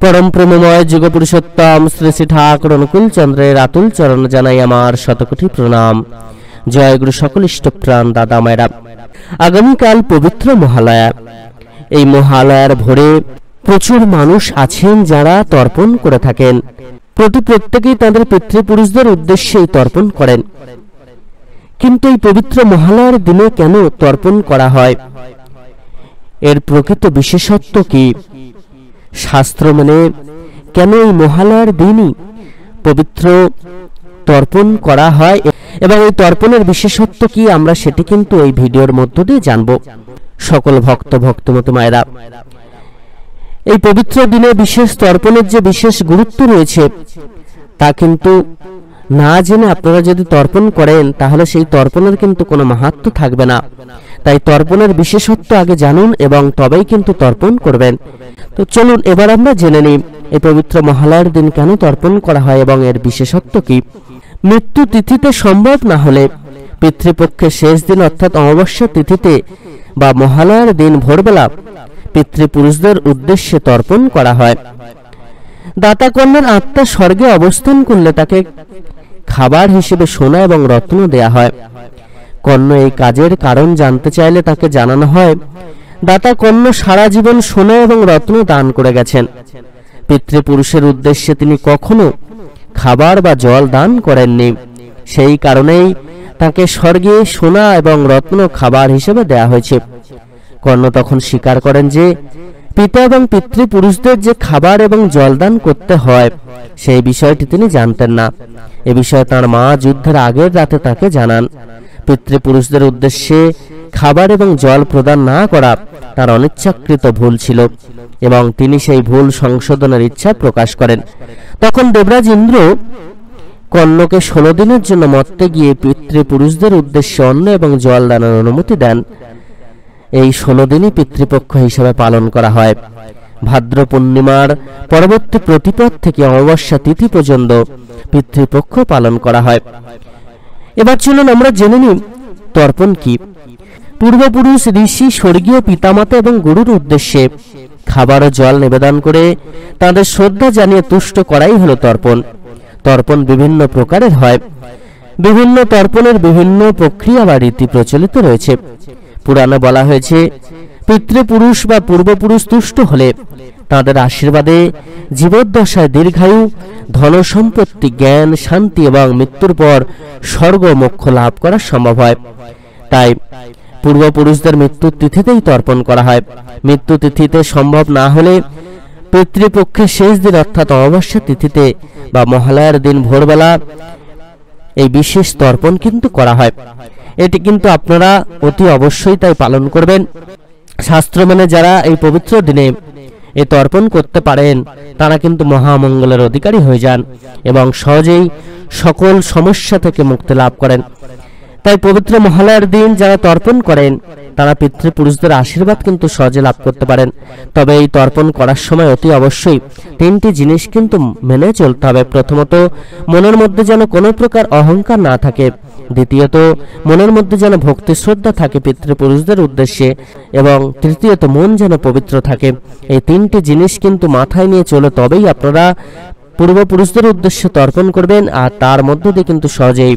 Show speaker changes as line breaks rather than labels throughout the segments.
परम प्रेममय जुग पुरुषोत्तम श्री श्री ठाकुर अनुकूल चंद्रेर आतुल चरण जानाई आमार शतकोटी प्रणाम। जय गुरु सकल इष्टप्राण दादा मायरा। आगामीकाल पवित्र महालया। এই মহালয়ার ভোরে প্রচুর মানুষ আছেন যারা তর্পণ করে থাকেন। প্রত্যেকেই তাদের পিতৃপুরুষদের উদ্দেশ্যে তর্পণ করেন। কিন্তু এই পবিত্র মহালয়ার দিনে কেন তর্পণ করা হয়, এর প্রকৃত বিশেষত্ব কি, শাস্ত্র মেনে কেন এই মহালয়ার দিনই পবিত্র তর্পণ করা হয় এবং এই তর্পণের বিশেষত্ব কি, আমরা সেটি কিন্তু এই ভিডিওর মধ্য দিয়ে জানব। সকল ভক্তমতী মায়েরা, এই পবিত্র দিনে বিশেষ তর্পণের যে বিশেষ গুরুত্ব রয়েছে তা কিন্তু না জেনে আপনারা যদি তর্পণ করেন তাহলে সেই তর্পণের কিন্তু কোনো মাহাত্ম্য থাকবে না। তাই তর্পণের বিশেষত্ব আগে জানুন এবং তবেই কিন্তু তর্পণ করবেন। তো চলুন এবার আমরা জেনে নিই এই পবিত্র মহালয়ার দিন কেন তর্পণ করা হয় এবং এর বিশেষত্ব কি। মৃত্যু তিথিতে সম্ভব না হলে পিতৃপক্ষের শেষ দিন অর্থাৎ অমাবস্যা তিথিতে বা মহালয়ার দিন ভোরবেলা পিতৃপুরুষদের উদ্দেশ্যে তর্পণ করা হয়। দাতা কন্যার আত্মা স্বর্গে অবস্থান করলে তাকে খাবার হিসেবে সোনা এবং রত্ন দেয়া হয়। কন্যা এই কাজের কারণ জানতে চাইলে তাকে জানানো হয় দাতা কন্যা সারা জীবন সোনা এবং রত্ন দান করে গেছেন। পিতৃপুরুষের উদ্দেশ্যে তিনি কখনো খাবার বা জল দান করেননি, সেই কারণেই তাকে স্বর্গে সোনা এবং রত্ন খাবার হিসেবে দেয়া হয়েছে। কর্ণ তখন স্বীকার করেন যে পিতা এবং পিতৃপুরুষদের যে খাবার এবং জলদান করতে হয় সেই বিষয়টি তিনি জানতেন না। এ বিষয়ে তার মা যুদ্ধের আগের রাতে তাকে জানান। পিতৃপুরুষদের উদ্দেশ্যে খাবার এবং জল প্রদান না করা তার অনিচ্ছাকৃত ভুল ছিল এবং তিনি সেই ভুল সংশোধনের ইচ্ছা প্রকাশ করেন। তখন দেবরাজ ইন্দ্র কর্ণকে 16 দিনের জন্য মর্তে গিয়ে পিতৃপুরুষদের উদ্দেশ্যে অন্ন এবং জল দানের অনুমতি দেন। এই 16 দিনই পিতৃপক্ষ হিসেবে পালন করা হয়। ভাদ্র পূর্ণিমার পরবর্তী প্রতিপদ থেকে অমাবস্যা তিথি পর্যন্ত পিতৃপক্ষ পালন করা হয়। এবার চলুন আমরা জেনে নিই তর্পণ কি। পূর্বপুরুষ, ঋষি, স্বর্গীয় পিতামাতা এবং গুরুর উদ্দেশ্যে খাবার ও জল নিবেদন করে তাদের শ্রদ্ধা জানিয়ে তুষ্ট করাই হলো তর্পণ। তর্পণ বিভিন্ন প্রকারের হয়। বিভিন্ন তর্পণের বিভিন্ন প্রক্রিয়া বা রীতি প্রচলিত রয়েছে। পুরাণে বলা হয়েছে পিতৃপুরুষ বা পূর্বপুরুষ তুষ্ট হলে তাদের আশীর্বাদে জীবদ্দশায় দীর্ঘায়ু, ধন সম্পত্তি, জ্ঞান, শান্তি এবং মৃত্যুর পর স্বর্গ মোক্ষ লাভ করা সম্ভব হয়। তাই পূর্বপুরুষদের মৃত্যুর তিথিতেই তর্পণ করা হয়। মৃত্যু তিথিতে সম্ভব না হলে পিতৃপক্ষের শেষ দিন অর্থাৎ অমাবস্যা তিথিতে বা মহালয়ার দিন ভোরবেলা এই বিশেষ তর্পণ কিন্তু করা হয়। এটি কিন্তু আপনারা অতি অবশ্যই তাই পালন করবেন। শাস্ত্র মেনে যারা এই পবিত্র দিনে এই তর্পণ করতে পারেন তারা কিন্তু মহামঙ্গলের অধিকারী হয়ে যান এবং সহজেই সকল সমস্যা থেকে মুক্তি লাভ করেন। তাই পবিত্র মহালয়ার দিন যারা তর্পণ করেন তারা পিতৃপুরুষদের আশীর্বাদ কিন্তু সহজে লাভ করতে পারেন। তবে এই তর্পণ করার সময় অতি অবশ্যই 3টি জিনিস কিন্তু মেনে চলতে হবে। প্রথমত, মনের মধ্যে যেন কোনো প্রকার অহংকার না থাকে। দ্বিতীয়ত, মনের মধ্যে যেন ভক্তি শ্রদ্ধা থাকে পিতৃপুরুষদের উদ্দেশ্যে এবং তৃতীয়ত, মন যেন পবিত্র থাকে। এই 3টি জিনিস কিন্তু মাথায় নিয়ে চলে তবেই আপনারা পূর্বপুরুষদের উদ্দেশ্যে তর্পণ করবেন আর তার মধ্য দিয়ে কিন্তু সহজেই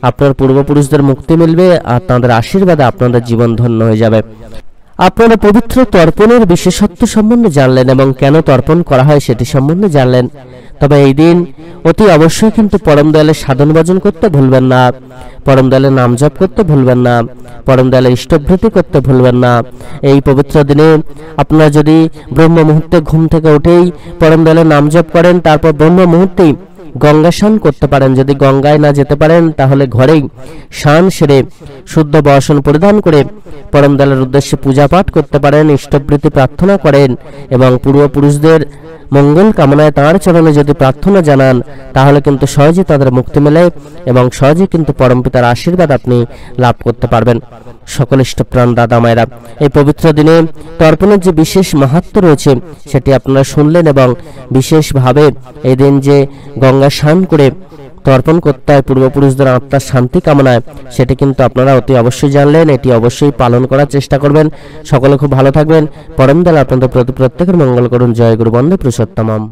আপনার পূর্বপুরুষদের মুক্তি মিলবে আর তাদের আশীর্বাদে আপনাদের জীবন ধন্য হয়ে যাবে। আপনারা পবিত্র তর্পণের বিশেষত্ব সম্বন্ধে জানলেন এবং কেন তর্পণ করা হয় সেটি সম্বন্ধে জানলেন। তবে এই দিন অতি অবশ্যই কিন্তু পরম দয়ালের সাধন ভজন করতে ভুলবেন না, পরম দয়ালের নাম জপ করতে ভুলবেন না, পরম দয়ালের ইষ্টভৃতি করতে ভুলবেন না। এই পবিত্র দিনে আপনারা যদি ব্রহ্ম মুহূর্তে ঘুম থেকে উঠেই পরম দয়ালের নাম জপ করেন, তারপর ব্রহ্ম মুহূর্তেই গঙ্গা স্নান করতে পারেন। যদি গঙ্গায় না যেতে পারেন তাহলে ঘরেই স্নান সেরে শুদ্ধ বসন পরিধান করে পরম দয়ালের উদ্দেশ্যে পূজা পাঠ করতে পারেন, ইষ্টবৃত্তি প্রার্থনা করেন এবং পূর্বপুরুষদের মঙ্গল কামনায় তাঁর চরণে যদি প্রার্থনা জানান তাহলে কিন্তু সহজে তাদের মুক্তি মেলে এবং সহজে কিন্তু পরমপিতার আশীর্বাদ আপনি লাভ করতে পারবেন। সকল ইষ্টপ্রাণ দাদা মায়েরা, এই পবিত্র দিনে তর্পণের যে বিশেষ মাহাত্ম্য রয়েছে সেটি আপনারা শুনলেন এবং বিশেষভাবে এই দিন যে গঙ্গা স্নান করে তর্পণ করতে হয় পূর্বপুরুষদের আত্মার শান্তি কামনায়, সেটি কিন্তু আপনারা অতি অবশ্যই জানলেন। এটি অবশ্যই পালন করার চেষ্টা করবেন। সকলে খুব ভালো থাকবেন। পরম দয়াল আপনাদের প্রত্যেকের মঙ্গল করুন। জয় গুরু বন্দে পুরুষোত্তমম।